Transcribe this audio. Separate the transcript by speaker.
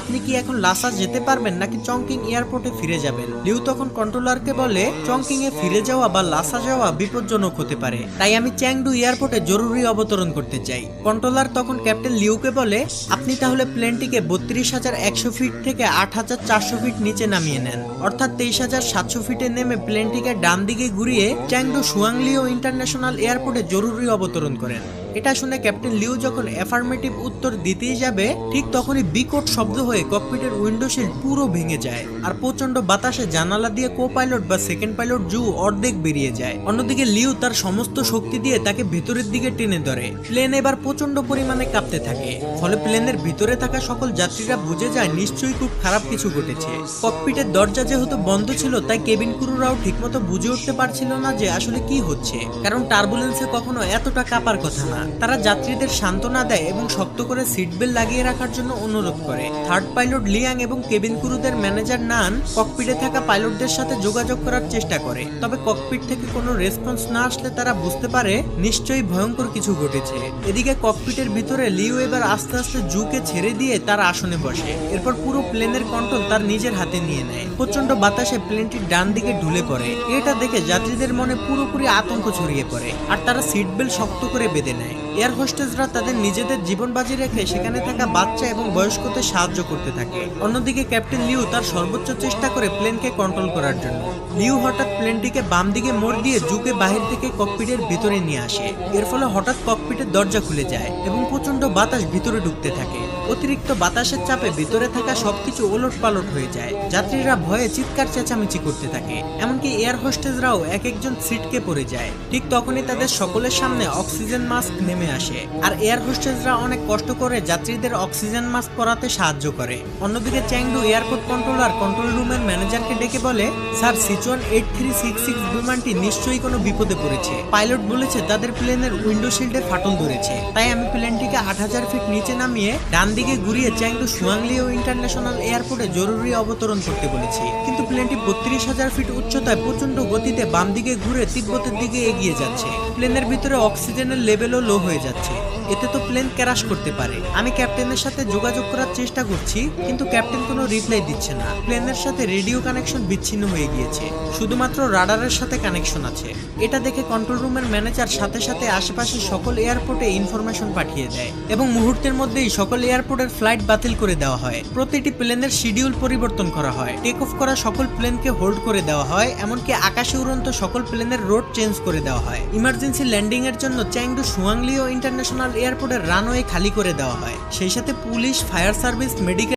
Speaker 1: আপনি কি এখন লাসা যেতে পারবেন নাকি চংকিং এয়ারপোর্টে ফিরে যাবেন? লিউ তখন কন্ট্রোলারকে বলে, চংকিং এ ফিরে যাওয়া বা লাসা যাওয়া বিপজ্জনক হতে পারে, তাই আমি চ্যাংডু এয়ারপোর্টে জরুরি অবতরণ করতে চাই। কন্ট্রোলার তখন ক্যাপ্টেন লিউকে বলে, আপনি তাহলে প্লেনটিকে 32,100 ফিট থেকে 8,400 ফিট নিচে নামিয়ে নেন, অর্থাৎ 23,700 ফিটে নেমে প্লেনটিকে ডান দিকে ঘুরিয়ে চ্যাংডু সুয়াংলিও ইন্টারন্যাশনাল এয়ারপোর্টে জরুরি অবতরণ করেন। এটা শুনে ক্যাপ্টেন লিউ যখন অ্যাফার্মেটিভ উত্তর দিতেই যাবে, ঠিক তখনই বিকট শব্দ হয়ে ককপিটের উইন্ডোশিল্ড পুরো ভেঙে যায়, আর প্রচন্ড বাতাসে জানালা দিয়ে কো পাইলট বা সেকেন্ড পাইলট জু অর্ধেক বেরিয়ে যায়। অন্যদিকে লিউ তার সমস্ত শক্তি দিয়ে তাকে ভেতরের দিকে টেনে ধরে। প্লেন এবার প্রচন্ড পরিমাণে কাঁপতে থাকে, ফলে প্লেনের ভিতরে থাকা সকল যাত্রীরা বুঝে যায় নিশ্চয়ই খুব খারাপ কিছু ঘটেছে। ককপিটের দরজা যেহেতু বন্ধ ছিল, তাই কেবিন ক্রুরাও ঠিকমতো বুঝে উঠতে পারছিল না যে আসলে কি হচ্ছে, কারণ টার্বুলেন্সে কখনো এতটা কাঁপার কথা না। তারা যাত্রীদের সান্ত্বনা দেয় এবং শক্ত করে সিট বেল্ট লাগিয়ে রাখার জন্য অনুরোধ করে। থার্ড পাইলট লিয়াং এবং কেবিন ক্রুদের ম্যানেজার নান ককপিটে থাকা পাইলটদের সাথে যোগাযোগ করার চেষ্টা করে, তবে ককপিট থেকে কোনো রেসপন্স না আসলে তারা বুঝতে পারে নিশ্চয়ই ভয়ঙ্কর কিছু ঘটেছে। এদিকে ককপিটের ভিতরে লিউ এবার আস্তে আস্তে জুকে ছেড়ে দিয়ে তার আসনে বসে, এরপর পুরো প্লেনের কন্ট্রোল তার নিজের হাতে নিয়ে নেয়। প্রচন্ড বাতাসে প্লেনটির ডান দিকে ঢুলে পড়ে। এটা দেখে যাত্রীদের মনে পুরোপুরি আতঙ্ক ছড়িয়ে পড়ে, আর তারা সিট বেল্ট শক্ত করে বেঁধে নেয়। এয়ার হোস্টেসরা তাদের নিজেদের জীবন বাজি রেখে সেখানে থাকা বাচ্চা এবং বয়স্কদের সাহায্য করতে থাকে। অন্যদিকে ক্যাপ্টেন লিউ তার সর্বোচ্চ চেষ্টা করে প্লেনকে কন্ট্রোল করার জন্য। লিউ হঠাৎ প্লেনটিকে বাম দিকে মোড় দিয়ে জুকে বাহির থেকে ককপিটের ভিতরে নিয়ে আসে। এর ফলে হঠাৎ ককপিটের দরজা খুলে যায় এবং প্রচন্ড বাতাস ভিতরে ঢুকতে থাকে। অতিরিক্ত বাতাসের চাপে ভিতরে থাকা সবকিছু ওলট পালট হয়ে যায়। যাত্রীরা ভয়ে চিৎকার চেঁচামেচি করতে থাকে, এমনকি এয়ার হোস্টেসরাও এক একজন সিটকে পড়ে যায়। ঠিক তখনই তাদের সকলের সামনে অক্সিজেন মাস্ক নেমে আসে, আর এয়ার হোস্টেসরা অনেক কষ্ট করে যাত্রীদের অক্সিজেন মাস্ক পরাতে সাহায্য করে। অন্যদিকে চ্যাংডু এয়ারপোর্ট কন্ট্রোলার কন্ট্রোল রুমের ম্যানেজারকে ডেকে বলে, স্যার, সিচুয়ান 8366 বিমানটি নিশ্চয়ই কোনো বিপদে পড়েছে। পাইলট বলেছে তাদের প্লেনের উইন্ডো শিল্ডে ফাটল ধরেছে, তাই আমি প্লেনটিকে 8,000 ফিট নিচে নামিয়ে ডান দিকে ঘুরিয়ে চ্যাংডু সুয়াংলিও ইন্টারন্যাশনাল এয়ারপোর্টে জরুরি অবতরণ করতে বলেছি। কিন্তু প্লেনটি 32,000 ফিট উচ্চতায় প্রচন্ড গতিতে বাম দিকে ঘুরে তিব্বতের দিকে এগিয়ে যাচ্ছে। প্লেনের ভিতরে অক্সিজেনের লেভেলও লো হয়ে যাচ্ছে, এতে তো প্লেন ক্র্যাশ করতে পারে। আমি ক্যাপ্টেনের সাথে যোগাযোগ করার চেষ্টা করছি, কিন্তু ক্যাপ্টেন কোনো রিপ্লাই দিচ্ছে না। প্লেনের সাথে রেডিও কানেকশন বিচ্ছিন্ন হয়ে গিয়েছে, শুধুমাত্র রাডারের সাথে কানেকশন আছে। এটা দেখে কন্ট্রোল রুমের ম্যানেজার সাথে সাথে আশেপাশে সকল এয়ারপোর্টে ইনফরমেশন পাঠিয়ে দেয় এবং মুহূর্তের মধ্যেই সকল এয়ারপোর্টের ফ্লাইট বাতিল করে দেওয়া হয়। প্রতিটি প্লেনের শিডিউল পরিবর্তন করা হয়, টেক অফ করা সকল প্লেনকে হোল্ড করে দেওয়া হয়, এমনকি আকাশে উড়ন্ত সকল প্লেনের রোড চেঞ্জ করে দেওয়া হয়। ইমার্জেন্সি ল্যান্ডিং এর জন্য চ্যাংডু সুয়াংলিও ইন্টারন্যাশনাল এয়ারপোর্টের রানওয়ে খালি করে দেওয়া হয়। সেই সাথে পুলিশ, ফায়ার সার্ভিস, মেডিকেল